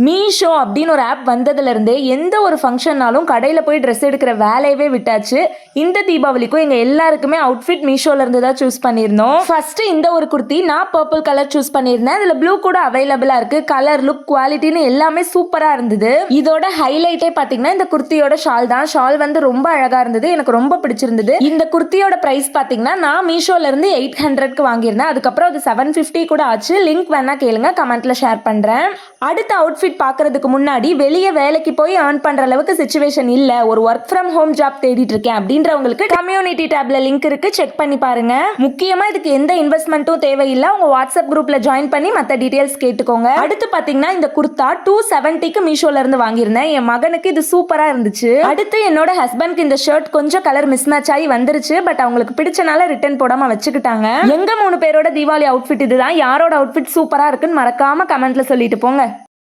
மீஷோ அப்படின்னு ஒரு ஆப் வந்ததுலேருந்தே எந்த ஒரு ஃபங்க்ஷன்னாலும் கடையில் போய் ட்ரெஸ் எடுக்கிற வேலையவே விட்டாச்சு. இந்த தீபாவளிக்கும் எங்கள் எல்லாருக்குமே அவுட்ஃபிட் மீஷோல இருந்து தான் சூஸ் பண்ணியிருந்தோம். ஃபர்ஸ்ட் இந்த ஒரு குர்த்தி நான் பர்பிள் கலர் சூஸ் பண்ணியிருந்தேன். அதில் ப்ளூ கூட அவைலபிளாக இருக்கு. கலர், லுக், குவாலிட்டின்னு எல்லாமே சூப்பராக இருந்தது. இதோட ஹைலைட்டே பார்த்தீங்கன்னா இந்த குர்த்தியோட ஷால் தான். ஷால் வந்து ரொம்ப அழகாக இருந்தது, எனக்கு ரொம்ப பிடிச்சிருந்தது. இந்த குர்த்தியோட ப்ரைஸ் பார்த்தீங்கன்னா நான் மீஷோல இருந்து 800க்கு வாங்கியிருந்தேன். அதுக்கப்புறம் அது 750 கூட ஆச்சு. லிங்க் வேணா கேளுங்க, கமெண்ட்ல ஷேர் பண்றேன். அடுத்த அவுட்ஃபிட் பார்க்கறதுக்கு முன்னாடி வெளியே வேலைக்கு போய் ஏர்ன் பண்ற அளவுக்கு சிச்சுவேஷன் இல்ல, ஒரு ஒர்க் ஃப்ரம் ஹோம் ஜாப் தேடிட்டு இருக்கேன் அப்படின்றவங்களுக்கு கம்யூனிட்டி டேப்ல லிங்க் இருக்கு, செக் பண்ணி பாருங்க. முக்கியமா இதுக்கு எந்த இன்வெஸ்ட்மெண்ட்டும் தேவையில்லை. உங்க வாட்ஸ்அப் குரூப்ல ஜாயின் பண்ணி மத்த டீடைல்ஸ் கேட்டுக்கோங்க. அடுத்து பாத்தீங்கன்னா இந்த குர்தா 270க்கு மீஷோல இருந்து வாங்கியிருந்தேன். என் மகனுக்கு இது சூப்பரா இருந்துச்சு. அடுத்து என்னோட ஹஸ்பண்ட்க்கு இந்த ஷர்ட் கொஞ்சம் கலர் மிஸ் மேட்ச் ஆகி வந்துருச்சு. பட் அவங்களுக்கு பிடிச்சனால ரிட்டர்ன் போடாம வச்சுக்கிட்டாங்க. எங்க 3 பேரோட தீபாவளி அவுட்ஃபிட் இதுதான். யாரோட அவுட்ஃபிட் சூப்பரா இருக்குன்னு மறக்காம கமெண்ட்ல சொல்லிட்டு போங்க.